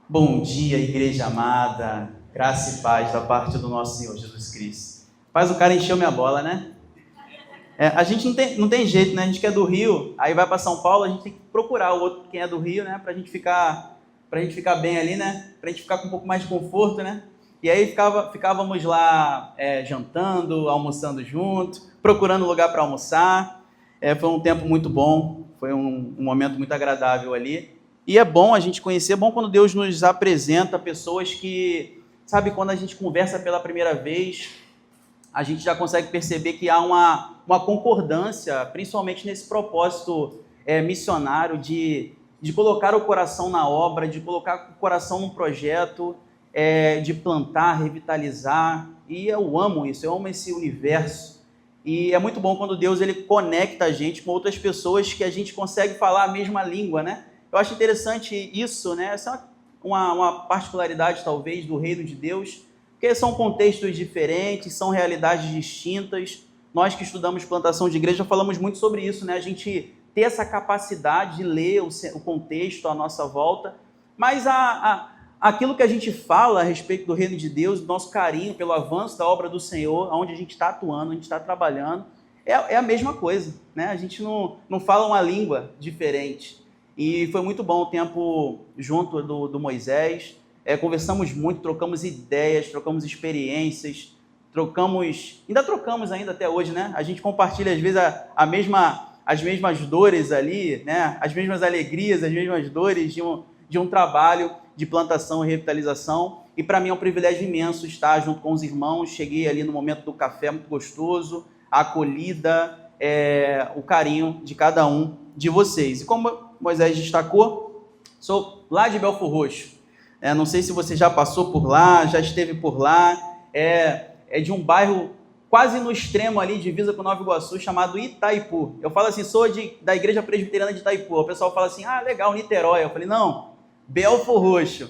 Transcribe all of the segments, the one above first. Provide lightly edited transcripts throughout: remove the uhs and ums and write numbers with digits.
Bom dia, igreja amada, graça e paz da parte do nosso Senhor Jesus Cristo. Faz o cara encheu minha bola, né? A gente não tem jeito, né? A gente que é do Rio, aí vai para São Paulo, a gente tem que procurar o outro quem é do Rio, né? Pra gente ficar bem ali, né? Pra gente ficar com um pouco mais de conforto, né? E aí ficávamos lá jantando, almoçando junto, procurando lugar para almoçar. Foi um tempo muito bom, foi um momento muito agradável ali. E é bom a gente conhecer, é bom quando Deus nos apresenta pessoas que, sabe, quando a gente conversa pela primeira vez, a gente já consegue perceber que há uma concordância, principalmente nesse propósito missionário de colocar o coração na obra, de colocar o coração no projeto, de plantar, revitalizar. E eu amo isso, eu amo esse universo. E é muito bom quando Deus ele conecta a gente com outras pessoas que a gente consegue falar a mesma língua, né? Eu acho interessante isso, né? Essa é uma particularidade, talvez, do reino de Deus, porque são contextos diferentes, são realidades distintas. Nós que estudamos plantação de igreja falamos muito sobre isso, né? A gente ter essa capacidade de ler o contexto à nossa volta, mas aquilo que a gente fala a respeito do reino de Deus, do nosso carinho pelo avanço da obra do Senhor, onde a gente está atuando, a gente está trabalhando, é a mesma coisa, né? A gente não fala uma língua diferente. E foi muito bom o tempo junto do Moisés. Conversamos muito, trocamos ideias, trocamos experiências, ainda trocamos até hoje, né? A gente compartilha às vezes as mesmas dores ali, né? As mesmas alegrias, as mesmas dores de um trabalho de plantação e revitalização. E para mim é um privilégio imenso estar junto com os irmãos. Cheguei ali no momento do café muito gostoso, a acolhida, o carinho de cada um de vocês. E como Moisés destacou, sou lá de Belfor Roxo. Não sei se você já passou por lá, já esteve por lá. É de um bairro quase no extremo ali, divisa com Nova Iguaçu, chamado Itaipu. Eu falo assim, sou da Igreja Presbiteriana de Itaipu. O pessoal fala assim, legal, Niterói. Eu falei, não, Belfor Roxo,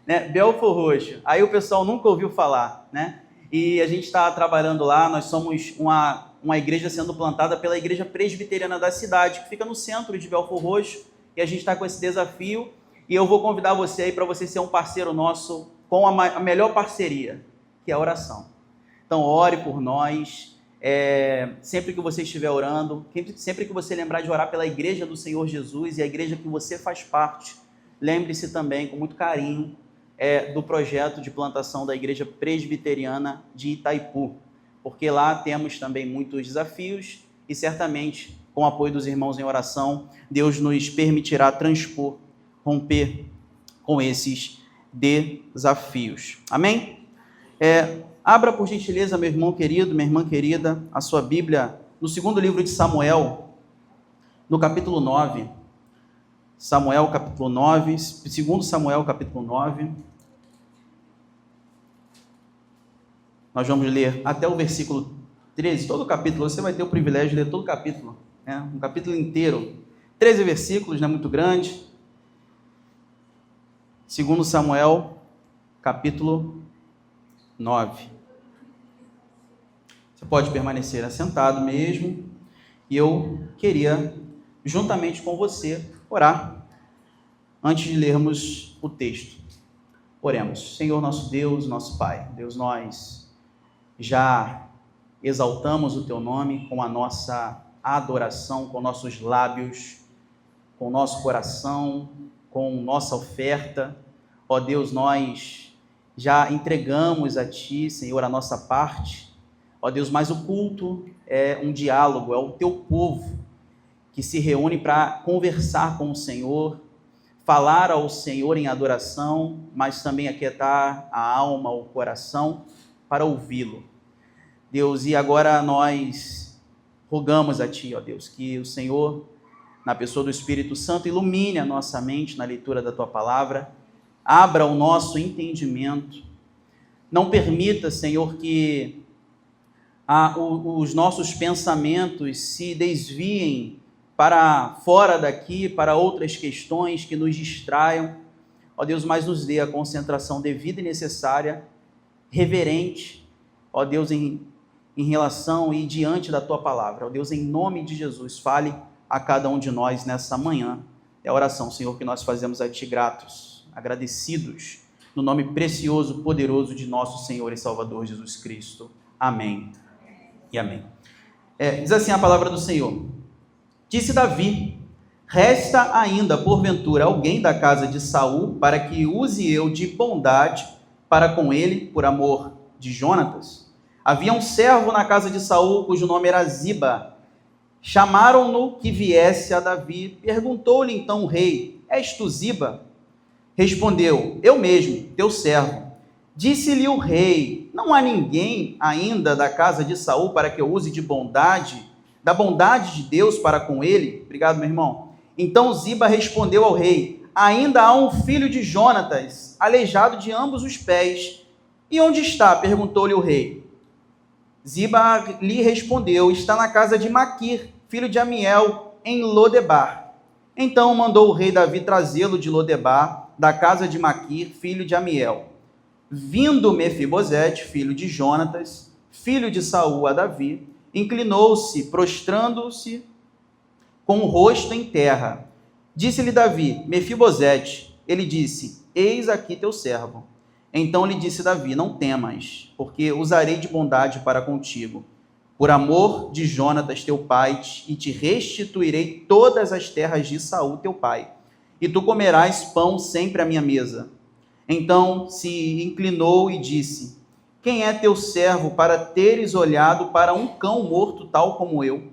né? Belfor Roxo. Aí o pessoal nunca ouviu falar, né? E a gente está trabalhando lá, nós somos uma igreja sendo plantada pela Igreja Presbiteriana da cidade, que fica no centro de Belfor Roxo, e a gente está com esse desafio, e eu vou convidar você aí para você ser um parceiro nosso com a melhor parceria, que é a oração. Então, ore por nós, sempre que você estiver orando, sempre que você lembrar de orar pela Igreja do Senhor Jesus e a igreja que você faz parte, lembre-se também, com muito carinho, do projeto de plantação da Igreja Presbiteriana de Itaipu, porque lá temos também muitos desafios e certamente, com o apoio dos irmãos em oração, Deus nos permitirá romper com esses desafios. Amém? Abra, por gentileza, meu irmão querido, minha irmã querida, a sua Bíblia no segundo livro de Samuel, no capítulo 9. Samuel, capítulo 9, 2 Samuel, capítulo 9. Nós vamos ler até o versículo 13, todo o capítulo. Você vai ter o privilégio de ler todo o capítulo, né? Um capítulo inteiro. 13 versículos, não é muito grande. 2 Samuel, capítulo 9. Você pode permanecer assentado mesmo. E eu queria, juntamente com você, orar antes de lermos o texto. Oremos. Senhor nosso Deus, nosso Pai. Deus, nós já exaltamos o Teu nome com a nossa adoração, com nossos lábios, com o nosso coração, com nossa oferta. Ó Deus, nós já entregamos a Ti, Senhor, a nossa parte. Ó Deus, mas o culto é um diálogo, é o Teu povo que se reúne para conversar com o Senhor, falar ao Senhor em adoração, mas também aquietar a alma, o coração, para ouvi-lo. Deus, e agora nós rogamos a Ti, ó Deus, que o Senhor, na pessoa do Espírito Santo, ilumine a nossa mente na leitura da Tua palavra, abra o nosso entendimento, não permita, Senhor, que os nossos pensamentos se desviem para fora daqui, para outras questões que nos distraiam. Ó Deus, mas nos dê a concentração devida e necessária, reverente, ó Deus, em relação e diante da Tua palavra. Ó Deus, em nome de Jesus, fale a cada um de nós nessa manhã. É a oração, Senhor, que nós fazemos a Ti gratos. agradecidos, no nome precioso, poderoso de nosso Senhor e Salvador Jesus Cristo. Amém e amém. Diz assim a palavra do Senhor. Disse Davi: resta ainda, porventura, alguém da casa de Saul, para que use eu de bondade para com ele, por amor de Jonatas? Havia um servo na casa de Saul, cujo nome era Ziba. Chamaram-no que viesse a Davi. Perguntou-lhe então o rei: és tu Ziba? Respondeu: eu mesmo, teu servo. Disse-lhe o rei: não há ninguém ainda da casa de Saul para que eu use de bondade, da bondade de Deus para com ele? Obrigado, meu irmão. Então Ziba respondeu ao rei: ainda há um filho de Jonatas, aleijado de ambos os pés. E onde está? Perguntou-lhe o rei. Ziba lhe respondeu: está na casa de Maquir, filho de Amiel, em Lodebar. Então mandou o rei Davi trazê-lo de Lodebar, da casa de Maquir, filho de Amiel. Vindo Mefibosete, filho de Jonatas, filho de Saul, a Davi, inclinou-se, prostrando-se com o rosto em terra. Disse-lhe Davi: Mefibosete. Ele disse: eis aqui teu servo. Então lhe disse Davi: não temas, porque usarei de bondade para contigo, por amor de Jonatas teu pai, e te restituirei todas as terras de Saul teu pai, e tu comerás pão sempre à minha mesa. Então se inclinou e disse: quem é teu servo para teres olhado para um cão morto tal como eu?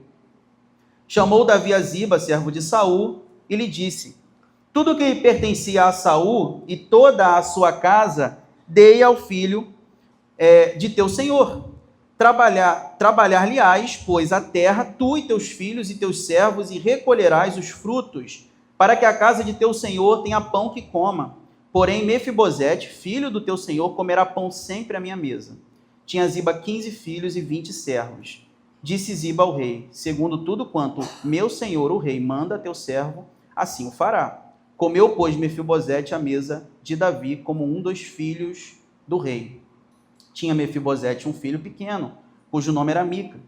Chamou Davi a Ziba, servo de Saul, e lhe disse: tudo que pertencia a Saul e toda a sua casa dei ao filho de teu senhor. Trabalhar-lhe-ás, pois, a terra, tu e teus filhos e teus servos, e recolherás os frutos, para que a casa de teu senhor tenha pão que coma. Porém, Mefibosete, filho do teu senhor, comerá pão sempre à minha mesa. Tinha Ziba 15 filhos e 20 servos. Disse Ziba ao rei: segundo tudo quanto meu senhor o rei manda a teu servo, assim o fará. Comeu, pois, Mefibosete à mesa de Davi como um dos filhos do rei. Tinha Mefibosete um filho pequeno, cujo nome era Mica.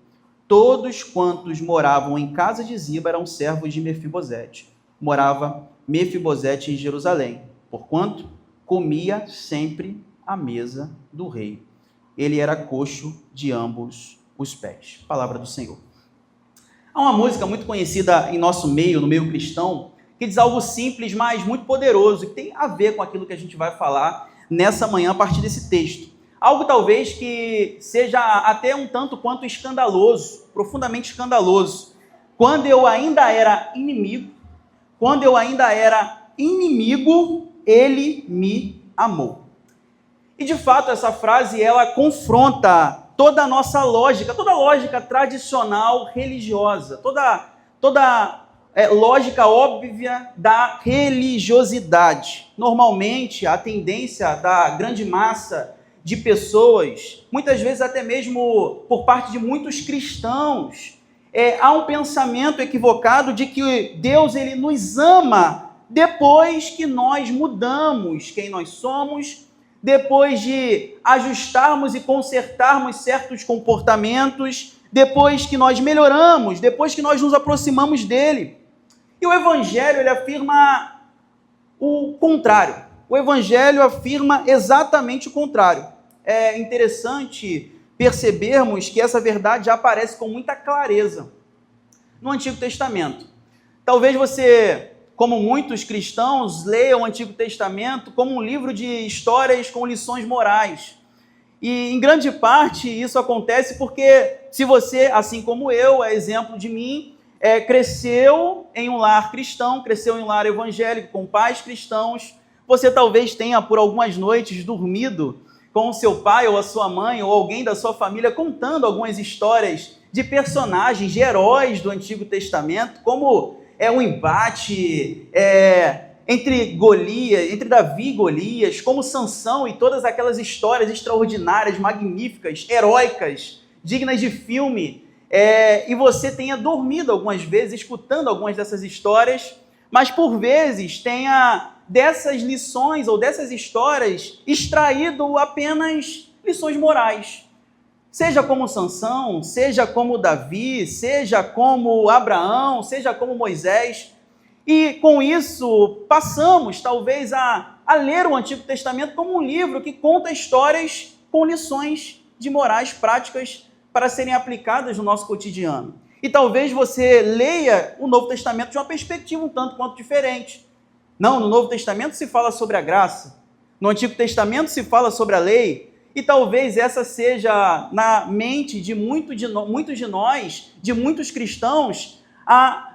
Todos quantos moravam em casa de Ziba eram servos de Mefibosete. Morava Mefibosete em Jerusalém, porquanto comia sempre à mesa do rei. Ele era coxo de ambos os pés. Palavra do Senhor. Há uma música muito conhecida em nosso meio, no meio cristão, que diz algo simples, mas muito poderoso, e que tem a ver com aquilo que a gente vai falar nessa manhã a partir desse texto. Algo talvez que seja até um tanto quanto escandaloso, profundamente escandaloso. Quando eu ainda era inimigo, ele me amou. E de fato essa frase ela confronta toda a nossa lógica, toda a lógica tradicional religiosa, toda lógica óbvia da religiosidade. Normalmente, a tendência da grande massa de pessoas, muitas vezes até mesmo por parte de muitos cristãos, há um pensamento equivocado de que Deus ele nos ama depois que nós mudamos quem nós somos, depois de ajustarmos e consertarmos certos comportamentos, depois que nós melhoramos, depois que nós nos aproximamos dele. E o Evangelho ele afirma o contrário. O Evangelho afirma exatamente o contrário. É interessante percebermos que essa verdade já aparece com muita clareza no Antigo Testamento. Talvez você, como muitos cristãos, leia o Antigo Testamento como um livro de histórias com lições morais. E, em grande parte, isso acontece porque, se você, assim como eu, é exemplo de mim, cresceu em um lar cristão, cresceu em um lar evangélico, com pais cristãos, você talvez tenha, por algumas noites, dormido com o seu pai ou a sua mãe ou alguém da sua família contando algumas histórias de personagens, de heróis do Antigo Testamento, como um embate entre Davi e Golias, como Sansão e todas aquelas histórias extraordinárias, magníficas, heróicas, dignas de filme, e você tenha dormido algumas vezes escutando algumas dessas histórias, mas por vezes tenha dessas lições ou dessas histórias extraído apenas lições morais. Seja como Sansão, seja como Davi, seja como Abraão, seja como Moisés. E com isso passamos talvez a a ler o Antigo Testamento como um livro que conta histórias com lições de morais práticas para serem aplicadas no nosso cotidiano. E talvez você leia o Novo Testamento de uma perspectiva um tanto quanto diferente. Não, no Novo Testamento se fala sobre a graça, no Antigo Testamento se fala sobre a lei, e talvez essa seja na mente de muitos de nós, de muitos cristãos,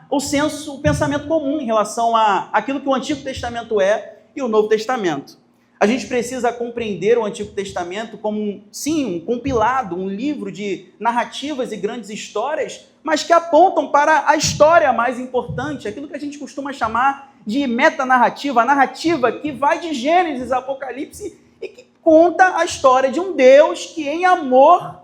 o pensamento comum em relação a aquilo que o Antigo Testamento é e o Novo Testamento. A gente precisa compreender o Antigo Testamento como, sim, um compilado, um livro de narrativas e grandes histórias, mas que apontam para a história mais importante, aquilo que a gente costuma chamar de metanarrativa, a narrativa que vai de Gênesis a Apocalipse e que conta a história de um Deus que, em amor,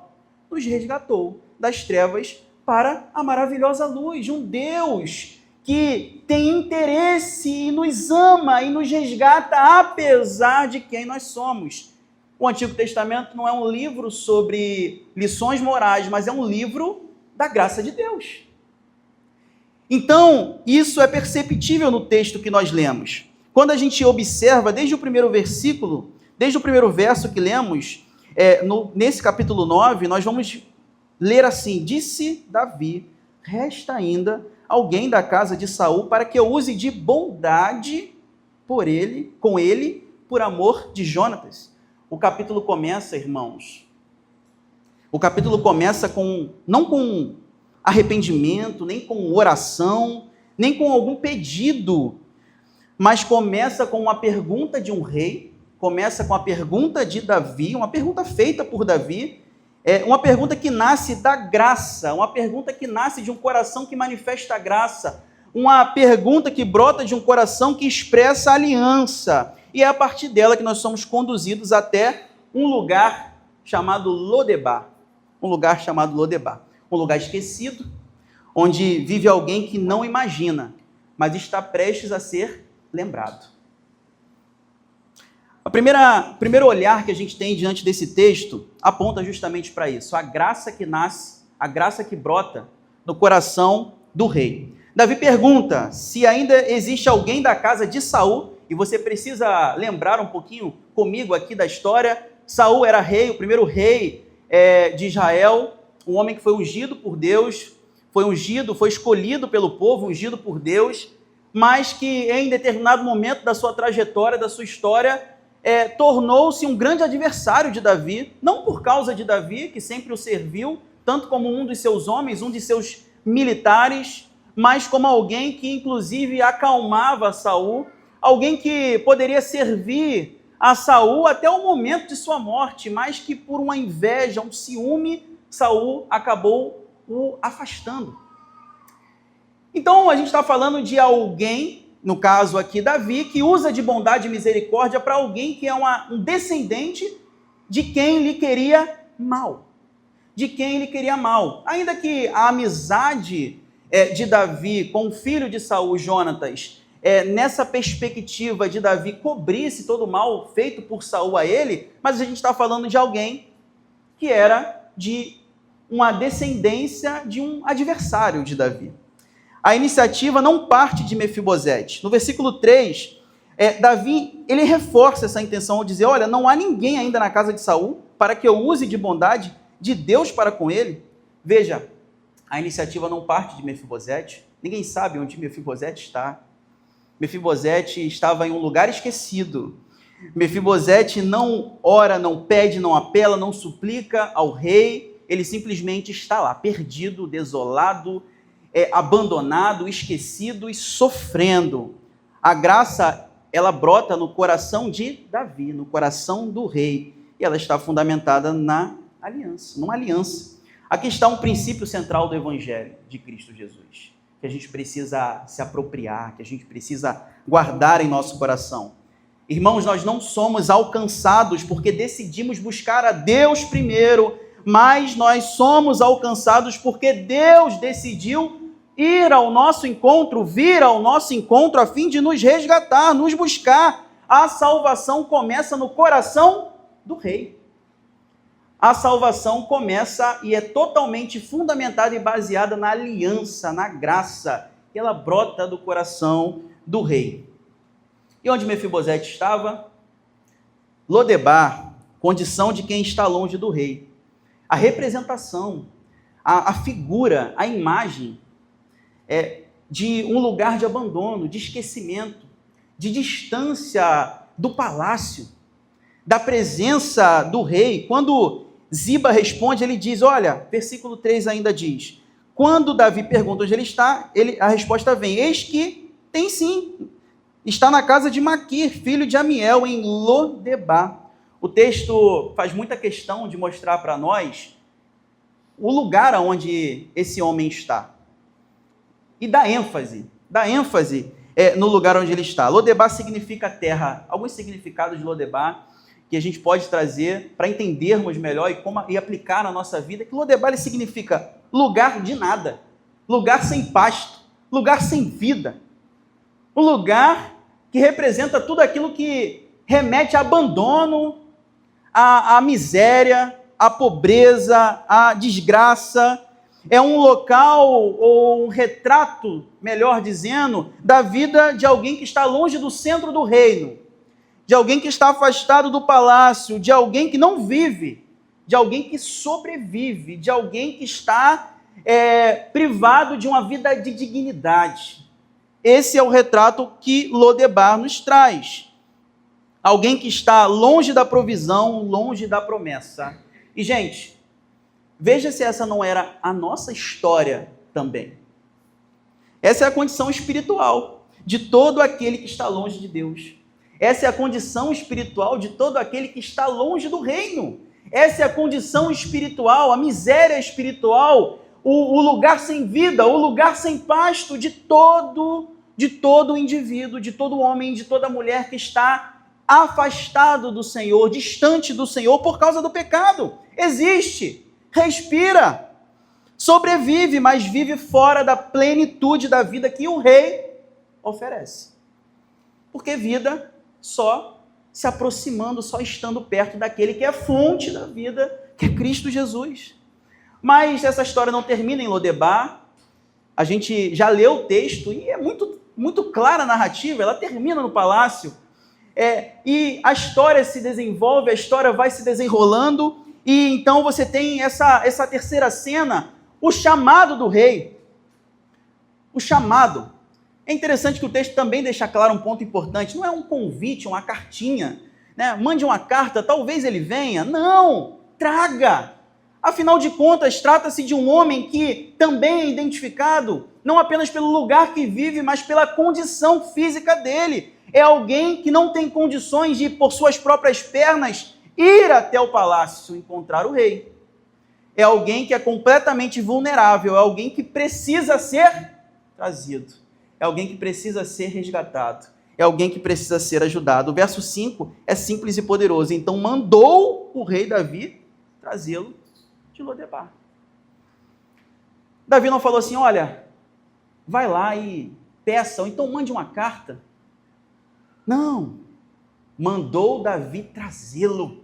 nos resgatou das trevas para a maravilhosa luz, de um Deus que tem interesse e nos ama e nos resgata apesar de quem nós somos. O Antigo Testamento não é um livro sobre lições morais, mas é um livro da graça de Deus. Então, isso é perceptível no texto que nós lemos. Quando a gente observa, desde o primeiro versículo, desde o primeiro verso que lemos, nesse capítulo 9, nós vamos ler assim: disse Davi, resta ainda alguém da casa de Saul para que eu use de bondade com ele, por amor de Jonatas. O capítulo começa, irmãos, não com arrependimento, nem com oração, nem com algum pedido, mas começa com uma pergunta de um rei, começa com a pergunta de Davi, uma pergunta feita por Davi, uma pergunta que nasce da graça, uma pergunta que nasce de um coração que manifesta a graça, uma pergunta que brota de um coração que expressa a aliança, e é a partir dela que nós somos conduzidos até um lugar chamado Lodebar, um lugar esquecido, onde vive alguém que não imagina, mas está prestes a ser lembrado. O primeiro olhar que a gente tem diante desse texto aponta justamente para isso, a graça que nasce, a graça que brota no coração do rei. Davi pergunta se ainda existe alguém da casa de Saul, e você precisa lembrar um pouquinho comigo aqui da história. Saul era rei, o primeiro rei de Israel, um homem que foi ungido por Deus, foi escolhido pelo povo, ungido por Deus, mas que em determinado momento da sua trajetória, da sua história, tornou-se um grande adversário de Davi, não por causa de Davi, que sempre o serviu, tanto como um dos seus homens, um de seus militares, mas como alguém que inclusive acalmava Saul, alguém que poderia servir a Saul até o momento de sua morte, mas que por uma inveja, um ciúme, Saul acabou o afastando. Então a gente está falando de alguém, no caso aqui Davi, que usa de bondade e misericórdia para alguém que é um descendente de quem lhe queria mal. Ainda que a amizade de Davi com o filho de Saul, Jonatas, nessa perspectiva de Davi cobrisse todo o mal feito por Saul a ele, mas a gente está falando de alguém que era de uma descendência de um adversário de Davi. A iniciativa não parte de Mefibosete. No versículo 3, Davi ele reforça essa intenção ao dizer: olha, não há ninguém ainda na casa de Saul para que eu use de bondade de Deus para com ele. Veja, a iniciativa não parte de Mefibosete. Ninguém sabe onde Mefibosete está. Mefibosete estava em um lugar esquecido. Mefibosete não ora, não pede, não apela, não suplica ao rei. Ele simplesmente está lá, perdido, desolado, abandonado, esquecido e sofrendo. A graça, ela brota no coração de Davi, no coração do rei, e ela está fundamentada numa aliança. Aqui está um princípio central do Evangelho de Cristo Jesus, que a gente precisa se apropriar, que a gente precisa guardar em nosso coração. Irmãos, nós não somos alcançados porque decidimos buscar a Deus primeiro, mas nós somos alcançados porque Deus decidiu ir ao nosso encontro, vir ao nosso encontro a fim de nos resgatar, nos buscar. A salvação começa no coração do rei. A salvação começa e é totalmente fundamentada e baseada na aliança, na graça, que ela brota do coração do rei. E onde Mefibosete estava? Lodebar, condição de quem está longe do rei. A representação, a figura, a imagem de um lugar de abandono, de esquecimento, de distância do palácio, da presença do rei. Quando Ziba responde, ele diz, olha, versículo 3 ainda diz, quando Davi pergunta onde ele está, a resposta vem, eis que tem sim, está na casa de Maquir, filho de Amiel, em Lodebar. O texto faz muita questão de mostrar para nós o lugar onde esse homem está. E dá ênfase no lugar onde ele está. Lodebar significa terra. Alguns significados de Lodebar que a gente pode trazer para entendermos melhor e aplicar na nossa vida, que Lodebar ele significa lugar de nada, lugar sem pasto, lugar sem vida. Um lugar que representa tudo aquilo que remete a abandono, a miséria, a pobreza, a desgraça. É um local ou um retrato, melhor dizendo, da vida de alguém que está longe do centro do reino, de alguém que está afastado do palácio, de alguém que não vive, de alguém que sobrevive, de alguém que está privado de uma vida de dignidade. Esse é o retrato que Lodebar nos traz. Alguém que está longe da provisão, longe da promessa. E, gente, veja se essa não era a nossa história também. Essa é a condição espiritual de todo aquele que está longe de Deus. Essa é a condição espiritual de todo aquele que está longe do reino. Essa é a condição espiritual, a miséria espiritual, o lugar sem vida, o lugar sem pasto de todo indivíduo, de todo homem, de toda mulher que está afastado do Senhor, distante do Senhor por causa do pecado. Existe, respira, sobrevive, mas vive fora da plenitude da vida que o rei oferece. Porque vida só se aproximando, só estando perto daquele que é fonte da vida, que é Cristo Jesus. Mas essa história não termina em Lodebar. A gente já leu o texto e é muito clara a narrativa, ela termina no palácio. E a história se desenvolve, a história vai se desenrolando, e então você tem essa terceira cena, o chamado do rei. O chamado. É interessante que o texto também deixa claro um ponto importante, não é um convite, uma cartinha, né? Mande uma carta, talvez ele venha. Não, traga. Afinal de contas, trata-se de um homem que também é identificado, não apenas pelo lugar que vive, mas pela condição física dele. É alguém que não tem condições de, por suas próprias pernas, ir até o palácio encontrar o rei. É alguém que é completamente vulnerável, é alguém que precisa ser trazido, é alguém que precisa ser resgatado, é alguém que precisa ser ajudado. O verso 5 é simples e poderoso. Então mandou o rei Davi trazê-lo de Lodebar. Davi não falou assim, olha, vai lá e peça, ou então mande uma carta. Não, mandou Davi trazê-lo.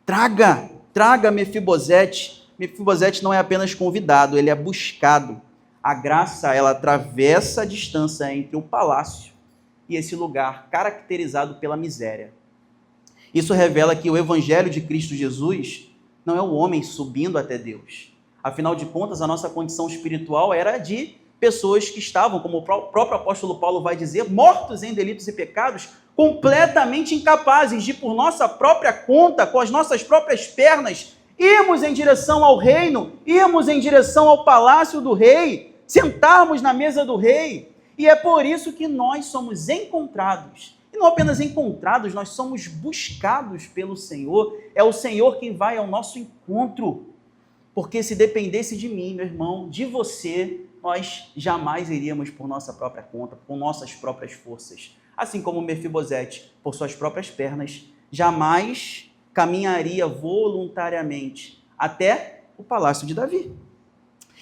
Traga Mefibosete. Mefibosete não é apenas convidado, ele é buscado. A graça, ela atravessa a distância entre o palácio e esse lugar caracterizado pela miséria. Isso revela que o evangelho de Cristo Jesus não é o homem subindo até Deus. Afinal de contas, a nossa condição espiritual era de pessoas que estavam, como o próprio apóstolo Paulo vai dizer, mortos em delitos e pecados, completamente incapazes de, por nossa própria conta, com as nossas próprias pernas, irmos em direção ao reino, irmos em direção ao palácio do rei, sentarmos na mesa do rei. E é por isso que nós somos encontrados. E não apenas encontrados, nós somos buscados pelo Senhor. É o Senhor quem vai ao nosso encontro. Porque se dependesse de mim, meu irmão, de você, nós jamais iríamos por nossa própria conta, com nossas próprias forças. Assim como Mefibosete, por suas próprias pernas, jamais caminharia voluntariamente até o palácio de Davi.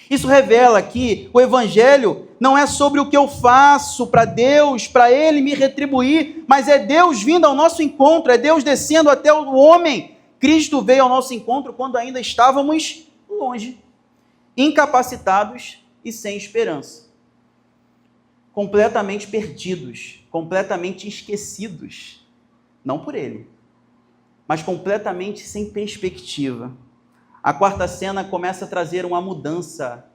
Isso revela que o evangelho não é sobre o que eu faço para Deus, para Ele me retribuir, mas é Deus vindo ao nosso encontro, é Deus descendo até o homem. Cristo veio ao nosso encontro quando ainda estávamos longe, incapacitados e sem esperança. completamente perdidos, completamente esquecidos. Não por ele, mas completamente sem perspectiva. A quarta cena começa a trazer uma mudança,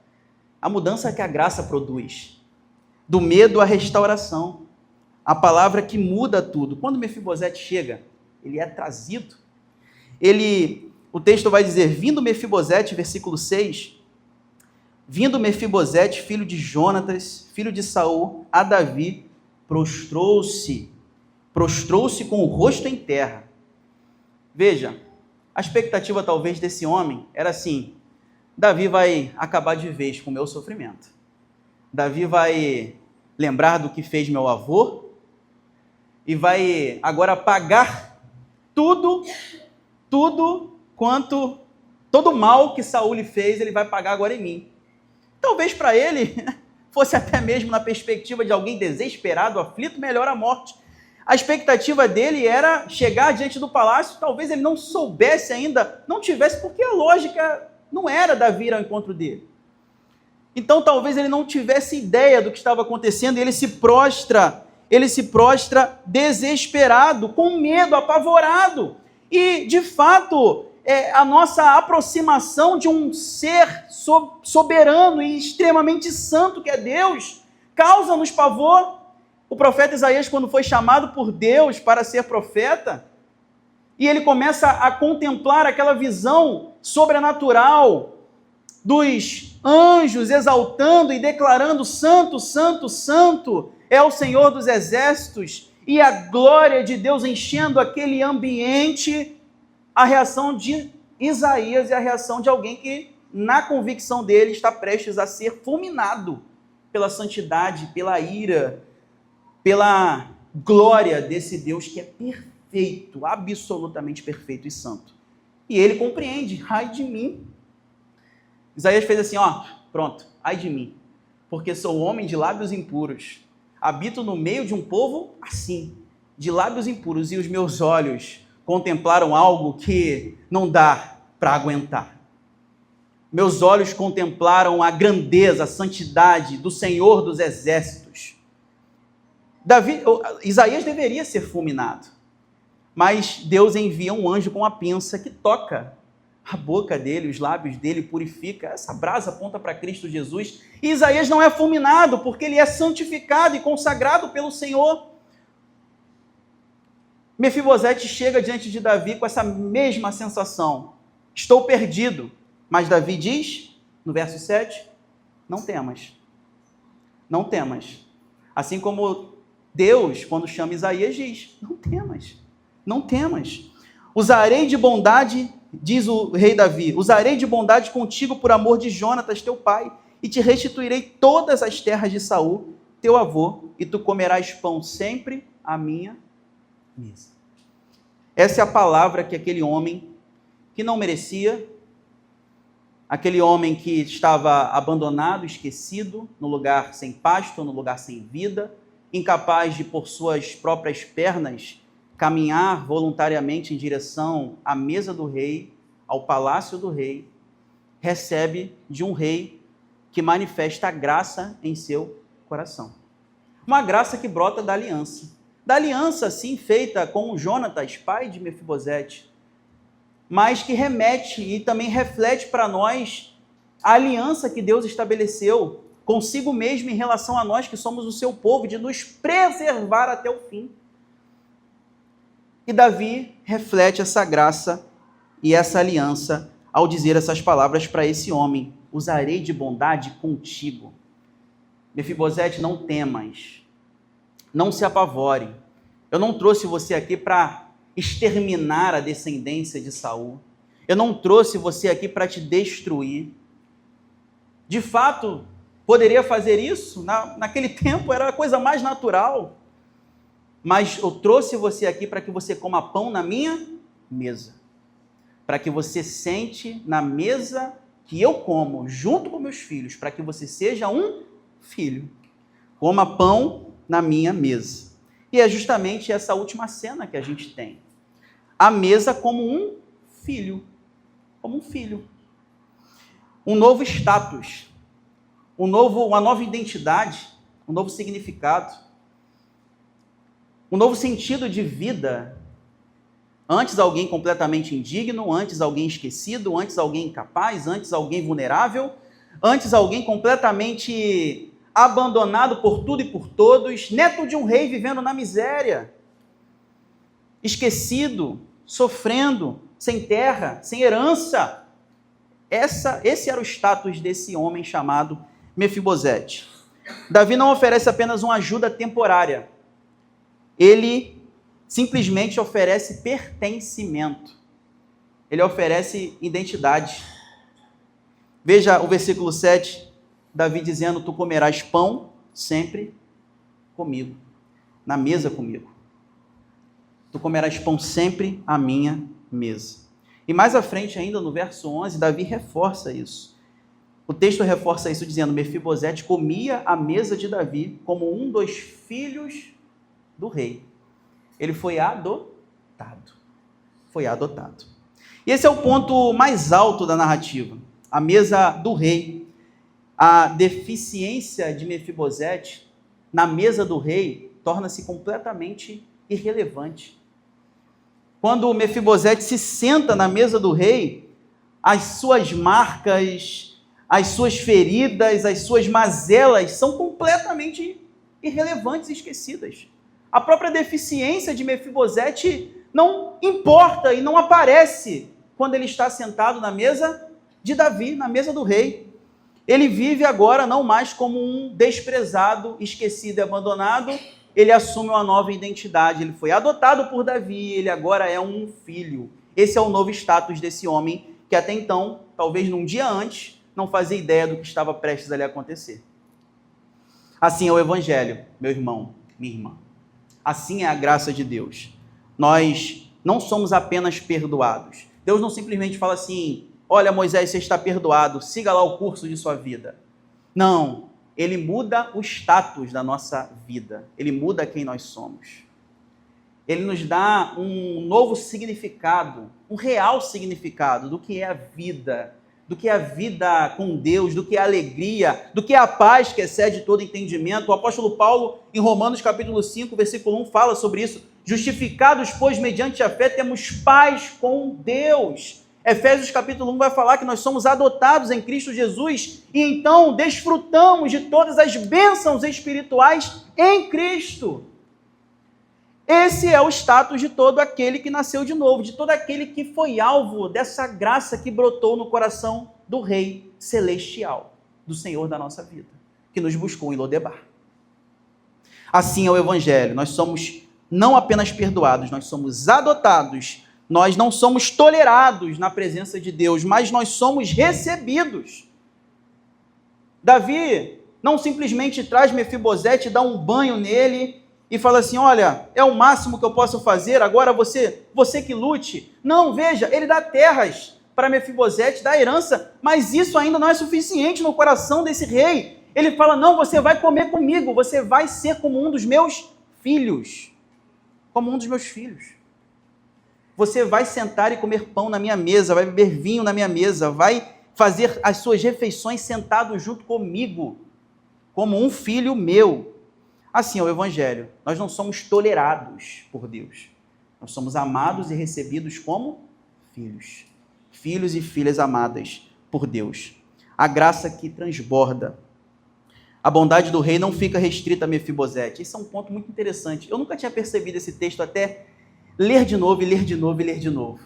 a mudança que a graça produz, do medo à restauração, a palavra que muda tudo. Quando Mefibosete chega, ele é trazido, o texto vai dizer, vindo Mefibosete, versículo 6, vindo Mefibosete, filho de Jonatas, filho de Saul, a Davi, prostrou-se com o rosto em terra. Veja, a expectativa talvez desse homem era assim, Davi vai acabar de vez com o meu sofrimento. Davi vai lembrar do que fez meu avô e vai agora pagar todo o mal que Saul lhe fez, ele vai pagar agora em mim. Talvez para ele fosse até mesmo na perspectiva de alguém desesperado, aflito, melhor a morte. A expectativa dele era chegar diante do palácio, talvez ele não soubesse ainda, não tivesse, porque a lógica não era Davi ir ao encontro dele. Então talvez ele não tivesse ideia do que estava acontecendo e ele se prostra desesperado, com medo, apavorado. E, de fato, a nossa aproximação de um ser soberano e extremamente santo que é Deus, causa-nos pavor. O profeta Isaías, quando foi chamado por Deus para ser profeta, e ele começa a contemplar aquela visão sobrenatural dos anjos exaltando e declarando santo, santo, santo é o Senhor dos exércitos, e a glória de Deus enchendo aquele ambiente, a reação de Isaías é a reação de alguém que, na convicção dele, está prestes a ser fulminado pela santidade, pela ira, pela glória desse Deus que é perfeito, absolutamente perfeito e santo. E ele compreende, ai de mim. Isaías fez assim, pronto, ai de mim, porque sou homem de lábios impuros, habito no meio de um povo assim, de lábios impuros, e os meus olhos contemplaram algo que não dá para aguentar. Meus olhos contemplaram a grandeza, a santidade do Senhor dos exércitos. Isaías deveria ser fulminado, mas Deus envia um anjo com uma pinça que toca a boca dele, os lábios dele, purifica. Essa brasa aponta para Cristo Jesus. E Isaías não é fulminado, porque ele é santificado e consagrado pelo Senhor. Mefibosete chega diante de Davi com essa mesma sensação. Estou perdido. Mas Davi diz, no verso 7, não temas. Não temas. Assim como Deus, quando chama Isaías, diz, não temas. Não temas. Usarei de bondade, diz o rei Davi, usarei de bondade contigo por amor de Jonatas, teu pai, e te restituirei todas as terras de Saul, teu avô, e tu comerás pão sempre à minha mesa. Essa é a palavra que aquele homem que não merecia, aquele homem que estava abandonado, esquecido, no lugar sem pasto, no lugar sem vida, incapaz de, por suas próprias pernas, caminhar voluntariamente em direção à mesa do rei, ao palácio do rei, recebe de um rei que manifesta a graça em seu coração. Uma graça que brota da aliança, sim, feita com Jonatas, pai de Mefibosete, mas que remete e também reflete para nós a aliança que Deus estabeleceu consigo mesmo em relação a nós que somos o seu povo, de nos preservar até o fim. E Davi reflete essa graça e essa aliança ao dizer essas palavras para esse homem: usarei de bondade contigo. Mefibosete, não temas, não se apavore. Eu não trouxe você aqui para exterminar a descendência de Saul. Eu não trouxe você aqui para te destruir. De fato, poderia fazer isso? Naquele tempo era a coisa mais natural. Mas eu trouxe você aqui para que você coma pão na minha mesa. Para que você sente na mesa que eu como, junto com meus filhos, para que você seja um filho. Coma pão na minha mesa. E é justamente essa última cena que a gente tem. A mesa como um filho. Como um filho. Um novo status. Uma nova identidade. um novo significado, um novo sentido de vida. Antes alguém completamente indigno, antes alguém esquecido, antes alguém incapaz, antes alguém vulnerável, antes alguém completamente abandonado por tudo e por todos, neto de um rei vivendo na miséria, esquecido, sofrendo, sem terra, sem herança. Esse era o status desse homem chamado Mefibosete. Davi não oferece apenas uma ajuda temporária. Ele simplesmente oferece pertencimento. Ele oferece identidade. Veja o versículo 7, Davi dizendo: tu comerás pão sempre comigo, na mesa comigo. Tu comerás pão sempre à minha mesa. E mais à frente ainda, no verso 11, Davi reforça isso. O texto reforça isso dizendo: Mefibosete comia à mesa de Davi como um dos filhos do rei. Ele foi adotado. Foi adotado. E esse é o ponto mais alto da narrativa. A mesa do rei. A deficiência de Mefibosete na mesa do rei torna-se completamente irrelevante. Quando Mefibosete se senta na mesa do rei, as suas marcas, as suas feridas, as suas mazelas são completamente irrelevantes e esquecidas. A própria deficiência de Mefibosete não importa e não aparece quando ele está sentado na mesa de Davi, na mesa do rei. Ele vive agora não mais como um desprezado, esquecido e abandonado. Ele assume uma nova identidade. Ele foi adotado por Davi, ele agora é um filho. Esse é o novo status desse homem que até então, talvez num dia antes, não fazia ideia do que estava prestes a lhe acontecer. Assim é o Evangelho, meu irmão, minha irmã. Assim é a graça de Deus. Nós não somos apenas perdoados. Deus não simplesmente fala assim: olha, Moisés, você está perdoado, siga lá o curso de sua vida. Não, ele muda o status da nossa vida. Ele muda quem nós somos. Ele nos dá um novo significado, um real significado do que é a vida, do que é a vida com Deus, do que é a alegria, do que é a paz que excede todo entendimento. O apóstolo Paulo, em Romanos capítulo 5, versículo 1, fala sobre isso. Justificados, pois, mediante a fé, temos paz com Deus. Efésios capítulo 1 vai falar que nós somos adotados em Cristo Jesus e então desfrutamos de todas as bênçãos espirituais em Cristo. Esse é o status de todo aquele que nasceu de novo, de todo aquele que foi alvo dessa graça que brotou no coração do Rei Celestial, do Senhor da nossa vida, que nos buscou em Lodebar. Assim é o Evangelho. Nós somos não apenas perdoados, nós somos adotados. Nós não somos tolerados na presença de Deus, mas nós somos recebidos. Davi não simplesmente traz Mefibosete, dá um banho nele e fala assim: olha, é o máximo que eu posso fazer, agora você que lute. Não, veja, ele dá terras para Mefibosete, dá herança, mas isso ainda não é suficiente no coração desse rei. Ele fala: não, você vai comer comigo, você vai ser como um dos meus filhos. Como um dos meus filhos. Você vai sentar e comer pão na minha mesa, vai beber vinho na minha mesa, vai fazer as suas refeições sentado junto comigo, como um filho meu. Assim é o Evangelho. Nós não somos tolerados por Deus. Nós somos amados e recebidos como filhos. Filhos e filhas amadas por Deus. A graça que transborda. A bondade do rei não fica restrita a Mefibosete. Esse é um ponto muito interessante. Eu nunca tinha percebido esse texto até ler de novo, e ler de novo, e ler de novo.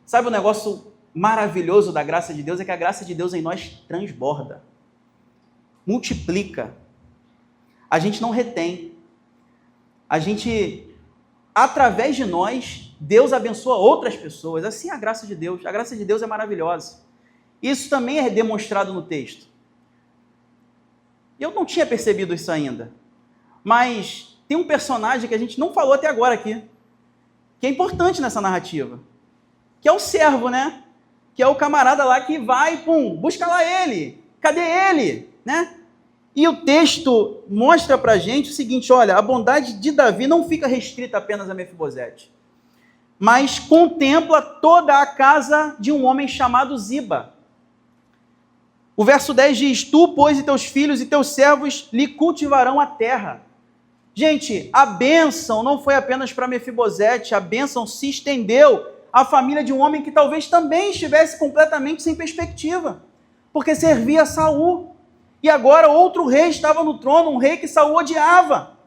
Sabe o negócio maravilhoso da graça de Deus? É que a graça de Deus em nós transborda, multiplica. A gente não retém. A gente, através de nós, Deus abençoa outras pessoas. Assim é a graça de Deus. A graça de Deus é maravilhosa. Isso também é demonstrado no texto. Eu não tinha percebido isso ainda. Mas tem um personagem que a gente não falou até agora aqui, que é importante nessa narrativa, que é o servo, né? Que é o camarada lá que vai, busca lá ele. Cadê ele? Né? E o texto mostra pra gente o seguinte: olha, a bondade de Davi não fica restrita apenas a Mefibosete, mas contempla toda a casa de um homem chamado Ziba. O verso 10 diz: tu, pois, e teus filhos e teus servos lhe cultivarão a terra. Gente, a bênção não foi apenas para Mefibosete, a bênção se estendeu à família de um homem que talvez também estivesse completamente sem perspectiva, porque servia a Saul. E agora outro rei estava no trono, um rei que Saul odiava.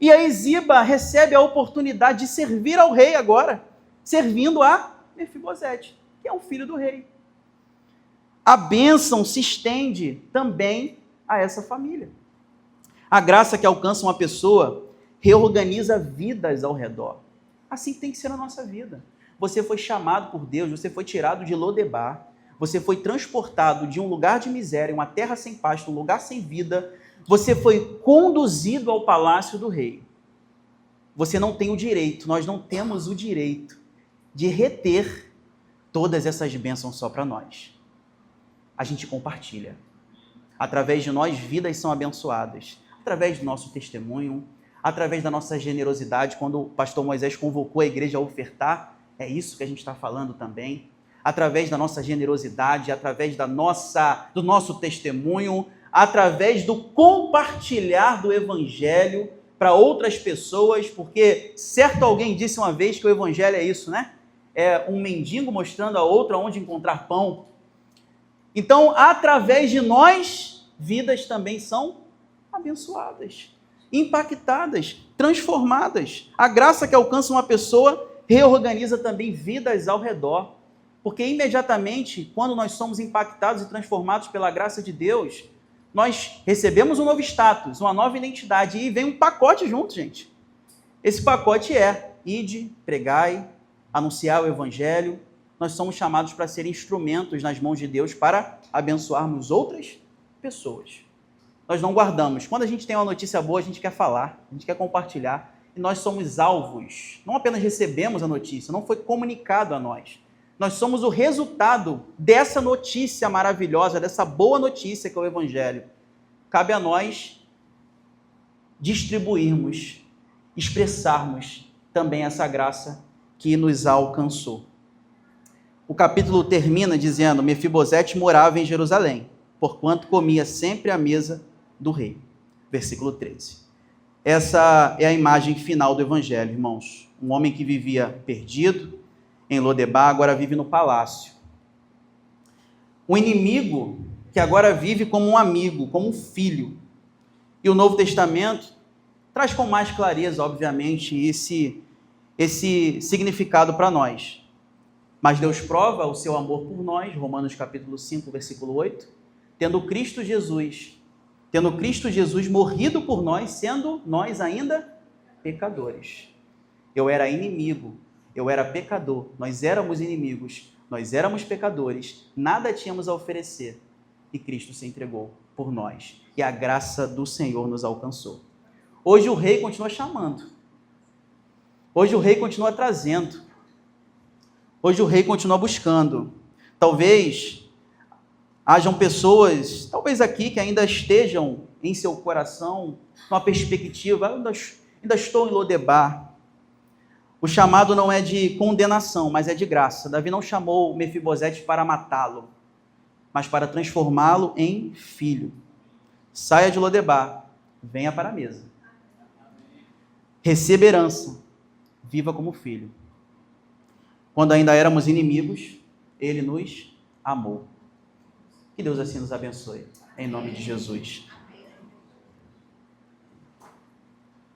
E aí Ziba recebe a oportunidade de servir ao rei agora, servindo a Mefibosete, que é um filho do rei. A bênção se estende também a essa família. A graça que alcança uma pessoa reorganiza vidas ao redor. Assim tem que ser na nossa vida. Você foi chamado por Deus, você foi tirado de Lodebar, você foi transportado de um lugar de miséria, uma terra sem pasto, um lugar sem vida, você foi conduzido ao palácio do rei. Você não tem o direito, nós não temos o direito de reter todas essas bênçãos só para nós. A gente compartilha. Através de nós, vidas são abençoadas. Através do nosso testemunho, através da nossa generosidade, quando o pastor Moisés convocou a igreja a ofertar, é isso que a gente está falando também. Através da nossa generosidade, através do nosso testemunho, através do compartilhar do evangelho para outras pessoas, porque certo alguém disse uma vez que o evangelho é isso, né? É um mendigo mostrando a outro onde encontrar pão. Então, através de nós, vidas também são abençoadas, impactadas, transformadas. A graça que alcança uma pessoa reorganiza também vidas ao redor, porque imediatamente, quando nós somos impactados e transformados pela graça de Deus, nós recebemos um novo status, uma nova identidade, e vem um pacote junto, gente. Esse pacote é: ide, pregai, anunciar o evangelho. Nós somos chamados para ser instrumentos nas mãos de Deus para abençoarmos outras pessoas. Nós não guardamos. Quando a gente tem uma notícia boa, a gente quer falar, a gente quer compartilhar, e nós somos alvos. Não apenas recebemos a notícia, não foi comunicado a nós. Nós somos o resultado dessa notícia maravilhosa, dessa boa notícia que é o evangelho. Cabe a nós distribuirmos, expressarmos também essa graça que nos alcançou. O capítulo termina dizendo: Mefibosete morava em Jerusalém, porquanto comia sempre à mesa do rei. Versículo 13. Essa é a imagem final do evangelho, irmãos. Um homem que vivia perdido em Lodebar, agora vive no palácio. Um inimigo que agora vive como um amigo, como um filho. E o Novo Testamento traz com mais clareza, obviamente, esse significado para nós. Mas Deus prova o seu amor por nós, Romanos capítulo 5, versículo 8, tendo Cristo Jesus morrido por nós, sendo nós ainda pecadores. Eu era inimigo, eu era pecador, nós éramos inimigos, nós éramos pecadores, nada tínhamos a oferecer, e Cristo se entregou por nós, e a graça do Senhor nos alcançou. Hoje o rei continua chamando, hoje o rei continua trazendo, hoje o rei continua buscando. Talvez hajam pessoas, talvez aqui, que ainda estejam em seu coração uma perspectiva: ainda estou em Lodebar. O chamado não é de condenação, mas é de graça. Davi não chamou Mefibosete para matá-lo, mas para transformá-lo em filho. Saia de Lodebar, venha para a mesa. Receba herança, viva como filho. Quando ainda éramos inimigos, ele nos amou. Que Deus assim nos abençoe, em nome de Jesus.